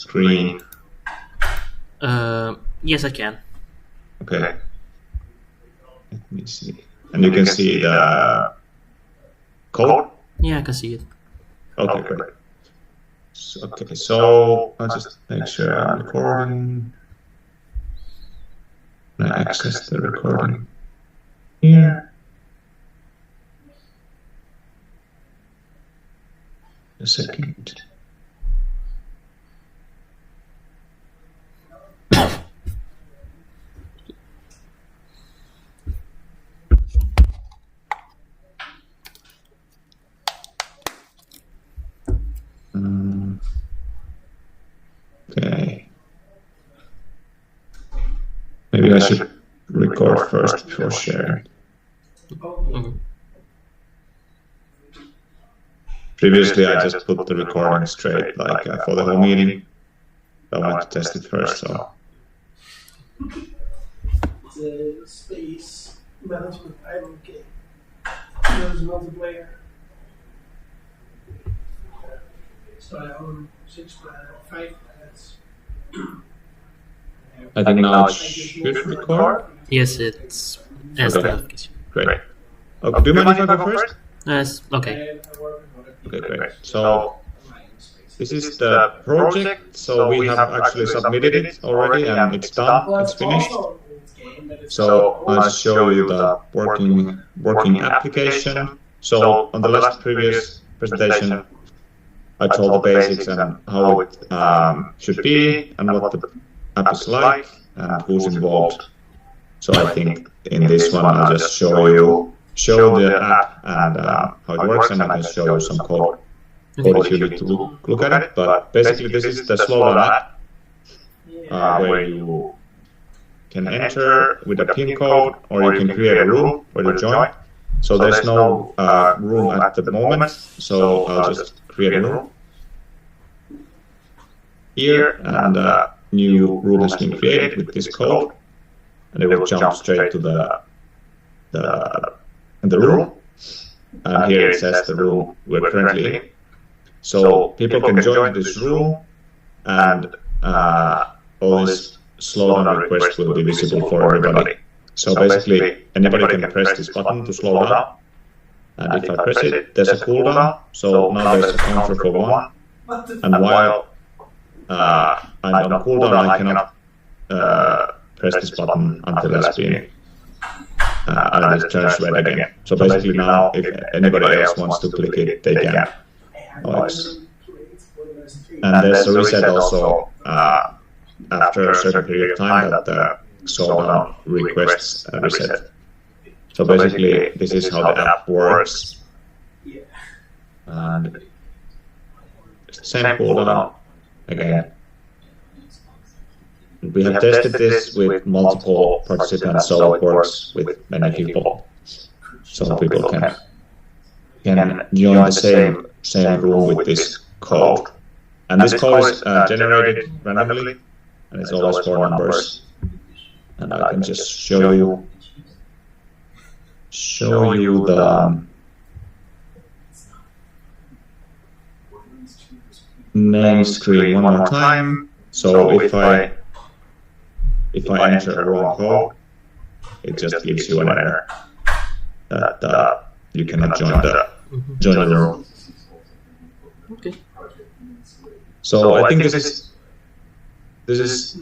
screen? Yes, I can. Okay. Let me see. And you can see the code? Yeah, I can see it. Okay, great. So I'll just make sure I'm recording. I access the recording here. A second. Okay. Maybe I should record first before sharing. Previously, I just put the recording straight, like for the whole meeting. I want to test it first, so. The space management island game. There's multiplayer. So I own 5 planets. I think now it should record. Yes, it's as the notification. Great. Okay, do you mind if I go first? Yes, okay. Okay, great. So this is the project. So we have actually submitted it already, and it's done. It's finished. So I'll just show you the working application. So on the previous presentation, I told the basics and how it should be and what the app is like and who's involved. So I think in this one I'll just show the app and how it works, and I can show you some code if you need to look at it. But basically this is the slowdown app where you can enter with a PIN code, or you can create a room where you join. So there's no room at the moment, so I'll just create a room here, and a new room has been created with this code, and it will jump straight to the room. And here it says the room we're currently in. So people can join this room, and all these slowdown requests will be visible for everybody. So basically, anybody can press this button to slow down. And if I press it, there's a cooldown. So now there's a counter for 1. And while I'm on cooldown, I cannot press this button until it's been and it turns red again. So basically now, if anybody else wants to click it, they can. And there's a reset also after a certain period of time that the slowdown requests reset. So basically, this is how the app works. And it's the same cooldown again. We have tested this with multiple participants, so it works with many people. So people can join the same room with this code. And this code is generated randomly, and it's always 4 numbers. And I can just show you the main screen one more time. So if I enter a wrong code, it just gives you an error that you cannot join the room. Okay. So I think this is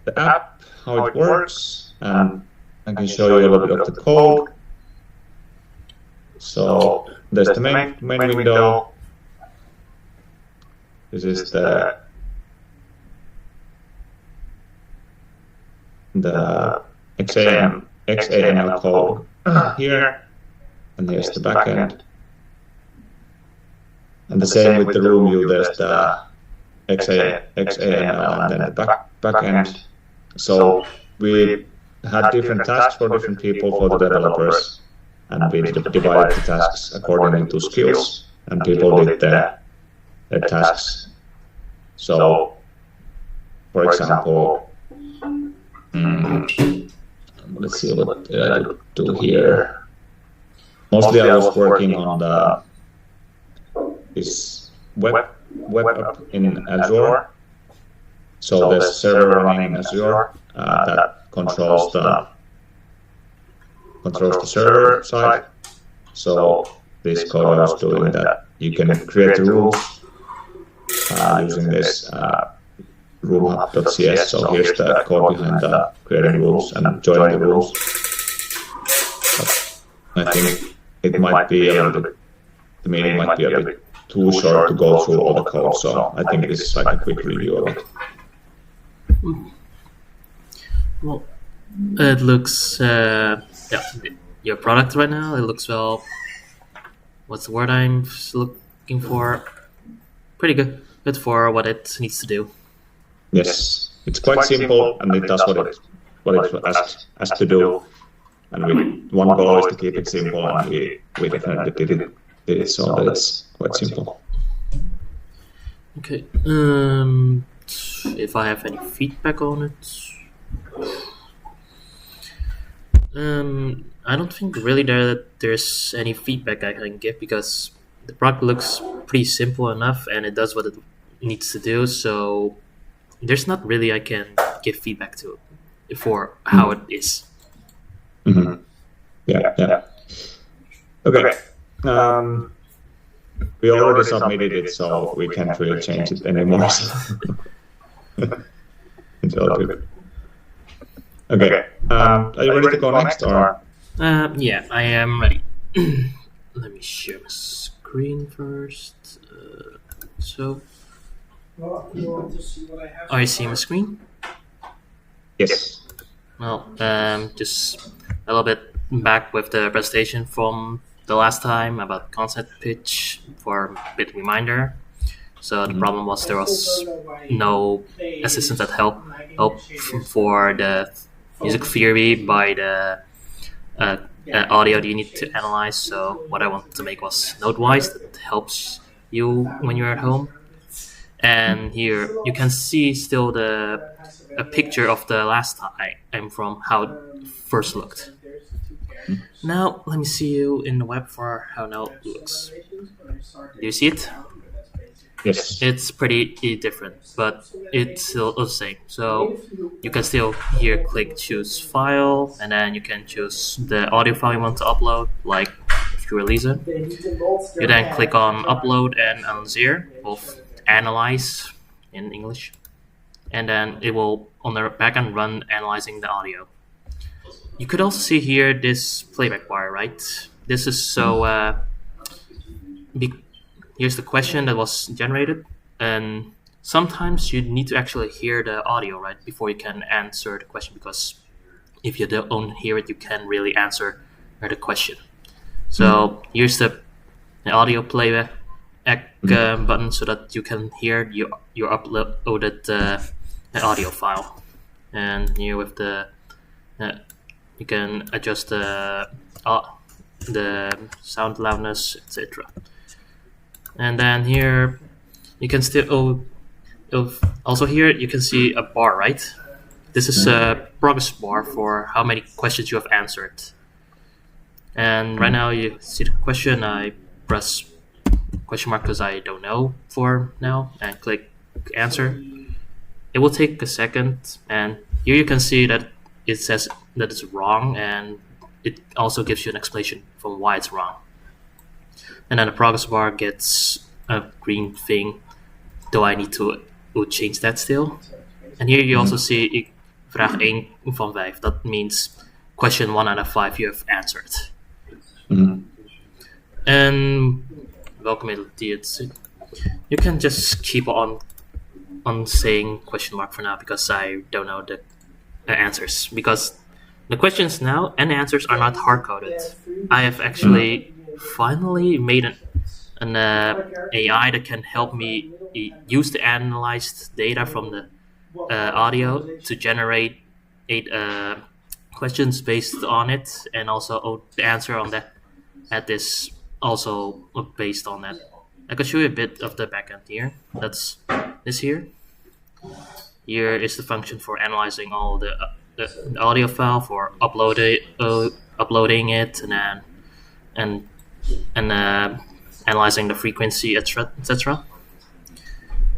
the app, how it works, and I can show you a little bit of the code. So there's the main window. This is the XAML code here, and here's the backend. And the same with the room view, there's the XAML and then the backend. So we had different tasks for different people, for the developers, and we divided the tasks according to skills, and people did their tasks. So, for example, let's see what did I do here. Mostly I was working on this web app in Azure, So there's a server running in Azure that controls the server side. So this code I was doing that you can create the rules using this roomhub.cs. So here's the code behind the creating rules and joining the rules. But I think it might be a little bit, the meeting might be a bit too short to go through all the code. So I think this is like a quick review of it. Well, it looks, your product right now, it looks, well, what's the word I'm looking for? Pretty good. Good for what it needs to do. Yes, it's quite simple and it does what it asked to do. And one goal is to keep it simple, and we definitely did it so that it's quite simple. Okay. If I have any feedback on it, I don't think really there's any feedback I can give, because the product looks pretty simple enough and it does what it needs to do. So there's not really I can give feedback to it for how it is. Mm-hmm. Yeah. Okay. We already submitted it, so we can't really change it anymore. It's all good. Okay. Are you ready to go next, or? Yeah, I am ready. Let me share my screen first. Well, you want to see what I have? I see my screen. Yes. Well, just a little bit back with the presentation from the last time about concept pitch for a bit reminder. So the problem was there was no assistant that helped for the music theory by the audio that you need to analyze. So what I wanted to make was Notewise that helps you when you're at home. And here you can see still a picture of the last time from how it first looked. Now let me see you in the web for how now it looks. Do you see it? Yes. It's pretty different, but it's still the same. So you can still here click choose file, and then you can choose the audio file you want to upload, like if you release it. You then click on upload and analyze, of analyze in English, and then it will on the backend run analyzing the audio. You could also see here this playback bar, right? This is so here's the question that was generated, and sometimes you need to actually hear the audio, right, before you can answer the question, because if you don't hear it, you can't really answer the question. So here's the audio playback button so that you can hear your uploaded audio file, and here with the you can adjust the sound loudness, etc. And then here you can still also here you can see a bar, right? This is a progress bar for how many questions you have answered. And right now you see the question. I press question mark because I don't know for now, and click answer. It will take a second, and here you can see that it says that it's wrong, and it also gives you an explanation for why it's wrong. And then the progress bar gets a green thing. Do I need to change that still? And here you also see vraag 1 van 5. That means question 1 out of 5 you have answered. And welcome it. You can just keep on saying question mark for now, because I don't know the answers, because the questions now and the answers are not hard-coded. I have actually finally made an AI that can help me use the analyzed data from the audio to generate 8 questions based on it, and also the answer on that is also based on that. I could show you a bit of the backend here. That's this here. Here is the function for analyzing all the audio file, for uploading it, and analyzing the frequency, etc.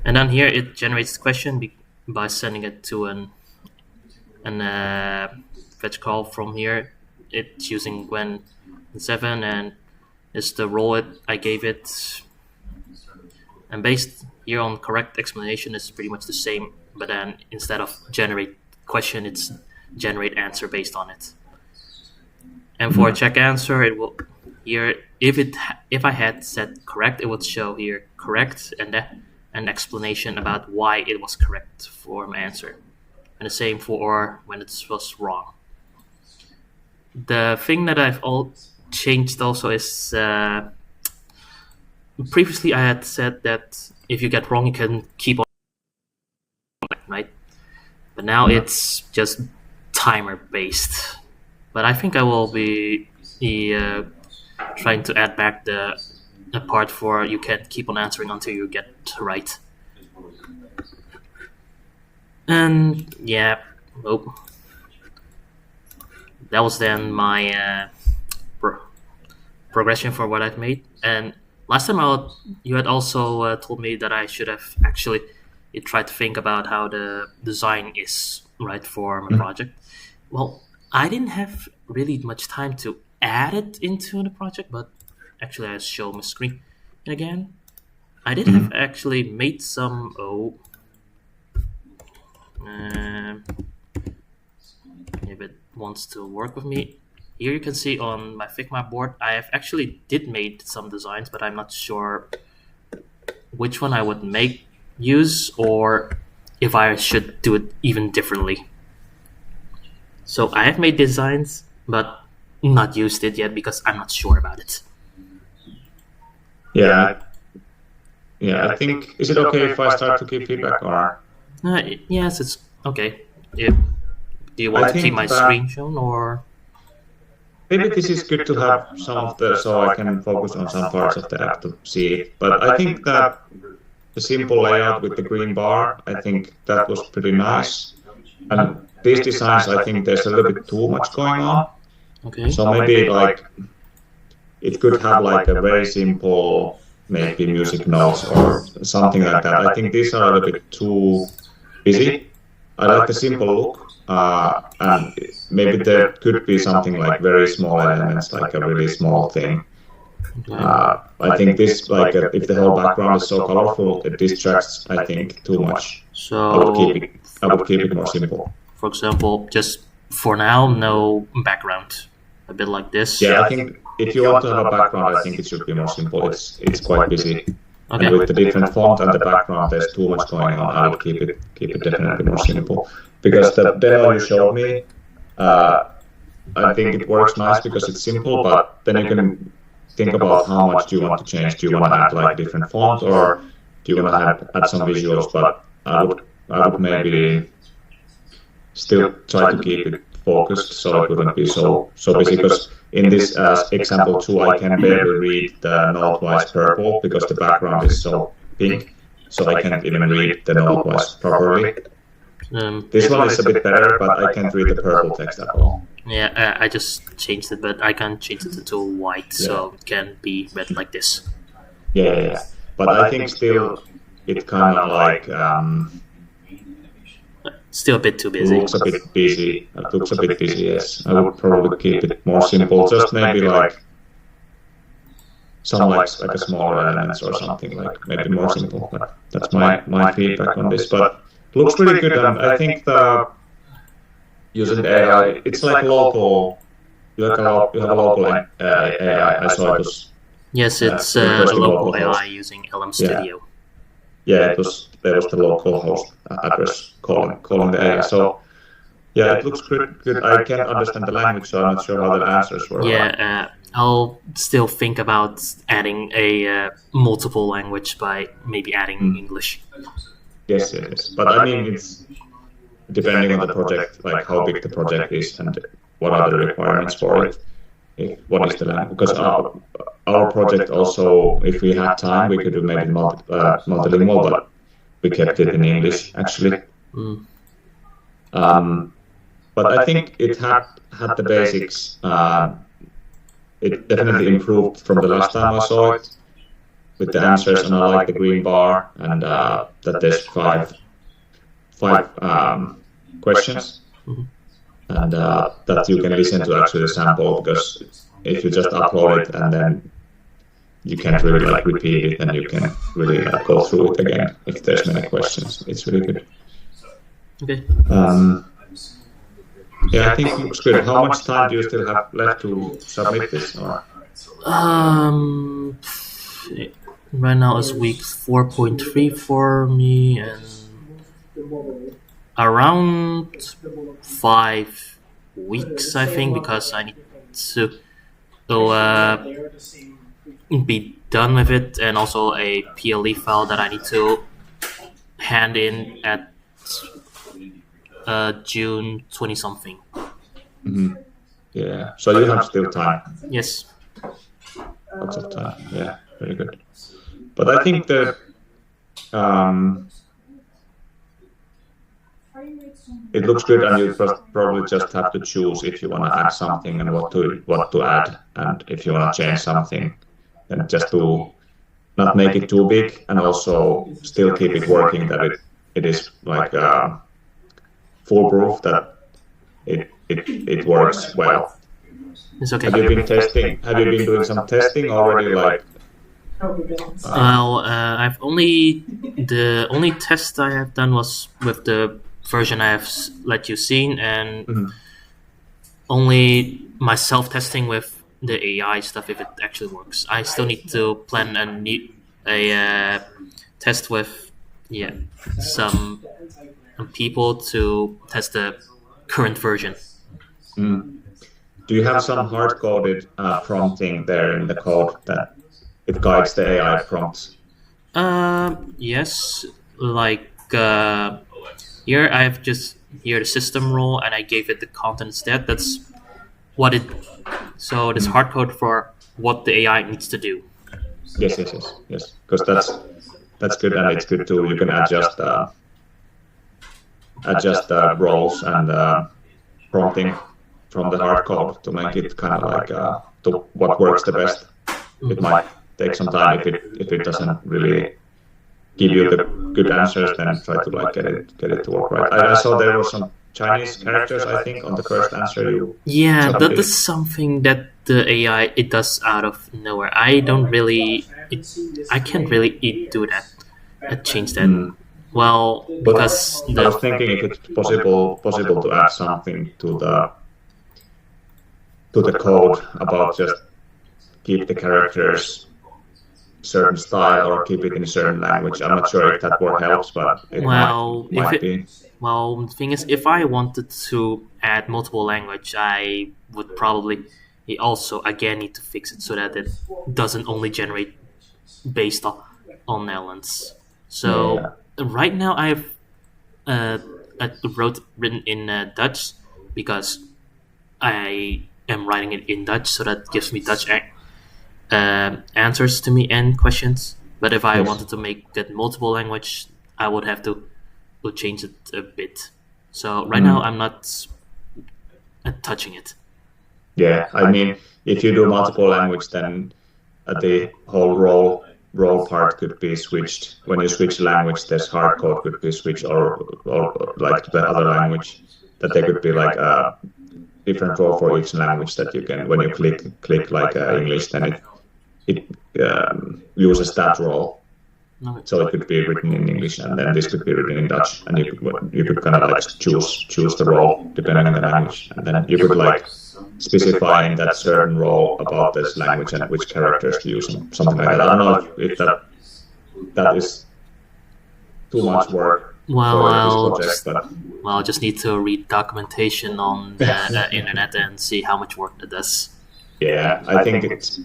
And then here it generates the question by sending it to an fetch call from here. It's using Gwen 7 and it's the role I gave it. And based here on correct explanation is pretty much the same, but then instead of generate question, it's generate answer based on it. And for a check answer, it will here if I had said correct, it would show here correct and then an explanation about why it was correct for my answer. And the same for when it was wrong. The thing that I've changed also is previously I had said that if you get wrong, you can keep on, right? But now it's just timer based. But I think I will be trying to add back the part for you can keep on answering until you get right. And yeah, that was then my progression for what I've made. And last time you had also told me that I should have actually tried to think about how the design is right for my project. Well, I didn't have really much time to add it into the project, but actually I show my screen again. I did have actually made some if it wants to work with me. Here you can see on my Figma board, I have actually did made some designs, but I'm not sure which one I would use or if I should do it even differently. So I have made designs, but not used it yet because I'm not sure about it. Yeah, I think, is it okay if I start to give feedback or? Yes, it's okay. Do you want to keep my screen shown or? Maybe this is good to have some of so I can focus on some parts of the app to see it. But I think that the simple layout with the green bar, I think that was pretty nice. And these designs, I think there's a little bit too much going on. Okay. So maybe it could have a very simple, maybe music notes or something like that. I think these are a little bit too busy. I like the simple look. And maybe there could be something like very small elements, like a really small thing. I think this, if the whole background is so colorful, it distracts, I think, too much. So I would keep it more simple. For example, just for now, no background. A bit like this. Yeah, I think if you want to have a background, I think it should be more simple. It's quite busy. Okay. And with the different font and the background, there's too much going on. I would keep it definitely more simple. Because the demo you showed me, I think it works nice because it's simple, but then you can think about how much do you want to change. Do you want to add different font or do you want to add some visuals? But I would maybe still try to keep it focused so it wouldn't be so busy. Because in this example 2, I can barely read the note-wise purple because the background is so pink, so I can't even read the note-wise properly. This one is a bit better, but I can't read the purple text at all. Yeah, I just changed it, but I can't change it to white, so it can be read like this. Yeah. But I think still it kind of still a bit too busy. Looks a bit busy. It looks a bit busy, yes. I would probably keep it more simple, just maybe some a smaller elements or something, maybe more simple. But that's my feedback on this. But looks pretty good, and I think using the AI, it's local. You have a local AI. I saw it was. Yes, it's the local AI using LM Studio. Yeah, there was the local host address calling the AI. So yeah, it looks good. I can't understand the language, so I'm not sure how the answers were. Yeah, I'll still think about adding a multiple language by maybe adding English. Yes. But I mean, it's depending on the project, how big the project is and what are the requirements for it. What is the language? Because our project also, if we had time, we could do maybe multilingual, but we kept it in English actually. But I think it had the basics. It definitely improved from the last time I saw it with the answers, and I like the green bar and that there's five questions, and that you can listen to actually the sample, because if you just upload it and then you can't really like repeat it, and you can really go through it again if there's many questions. It's really good. Okay. Yeah, I think it looks good. How much time do you still have left to submit this? Or? Right now it's week 4.3 for me, and around 5 weeks, I think, because I need to be done with it, and also a PLE file that I need to hand in at June 20 something. Yeah, so you have still time. Yes. Lots of time. Yeah, very good. But I think the it looks good, and you probably just have to choose if you want to add something and what to add, and if you want to change something, then just to not make it too big, and also still keep it working, that it is like foolproof, that it works well. It's okay. Have you been testing? Have you been doing some testing already? Like, well, I've the only test I have done was with the version I have let you seen, and only my self-testing with the AI stuff if it actually works. I still need to plan a test with some people to test the current version. Do you have some hard-coded prompting there in the code that it guides the AI prompts? Yes, like here I have just the system role, and I gave it the content instead. That's what it. So this hard code for what the AI needs to do. Yes. Because that's good, and it's good too. You can adjust roles and prompting from the hard code to make it kind of like to what works the best. It might take some time if it doesn't really give you the good answers, then try to like get it to work right. I saw there were some Chinese characters, I think, on the first answer you. Yeah, that is something that the AI it does out of nowhere. I can't really do that. Change that. Well, because I was thinking if it's possible to add something to the code about just keep the characters certain style or keep it in a certain language. I'm not sure if that word helps, but it might be. Well, the thing is, if I wanted to add multiple language, I would probably also again need to fix it so that it doesn't only generate based on Netherlands. So right now I've written in Dutch because I am writing it in Dutch, so that gives me Dutch answers to me and questions. But if I wanted to make that multiple language, I would have to change it a bit. So right now I'm not touching it. Yeah, I mean, if you do multiple language, then the whole role part could be switched. When you switch language, this hard code could be switched or like to the other language, that there could be like a different role for each language that you can, when you click like English, then it uses that role. Okay. So it could be written in English, and then this could be written in Dutch, and you could kind of like choose the role depending on the language, and then you could like specify in that certain role about this language and which characters to use and something like that. I don't know if that is too much work for this project, but I just need to read documentation on the internet and see how much work it does. Yeah, I think it's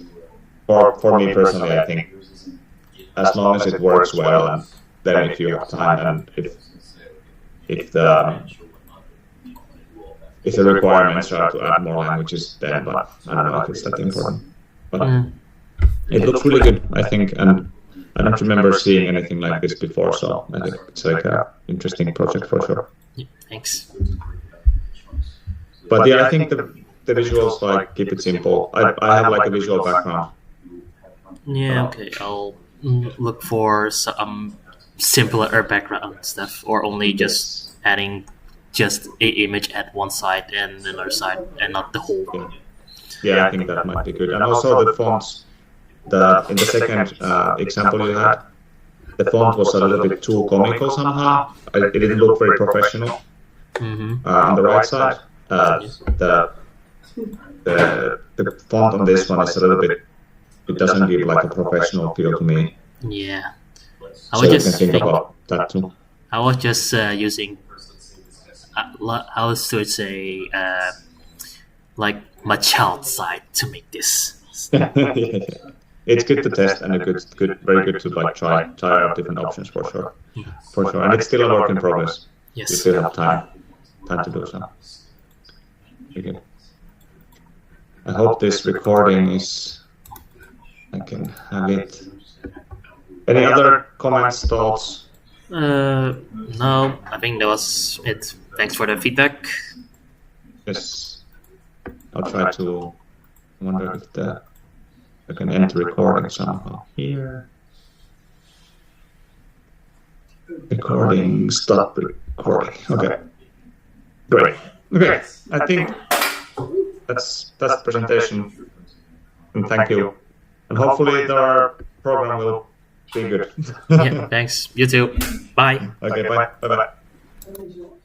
for me personally. I think as long as it works well, and then if you have time, and if the requirements are to add more languages, then, but I don't know if it's that important. But it looks really good, I think, and I don't remember seeing anything like this before, so I think it's like an interesting project for sure. Yeah, thanks. But yeah, I think the visuals, like, keep it simple. I have like a visual background. Yeah, okay, I'll look for some simpler background stuff, or only just adding just a image at one side and another side, and not the whole. Yeah, I think that might be good. And also the fonts. In the second example you had, the font was a little bit too comical somehow. It didn't look very professional. On the right side, the font on this one is a little bit. It doesn't give like a professional feel to me. Yeah, So you can think about that too. I was just using. How should I say? Like my child side to make this. It's good to test and very good to like try out different options for sure. And it's still a work in progress. Yes. You still have time to do so. Okay. I hope this recording is. I can have it. Any other comments, thoughts? No, I think that was it. Thanks for the feedback. Yes. I'll try to. I wonder if I can end the recording somehow here. Recording, stop recording. Okay. Great. Okay. I think that's the presentation. And thank you. And hopefully our program will be good. Yeah, thanks. You too. Bye. Okay, bye. Bye-bye.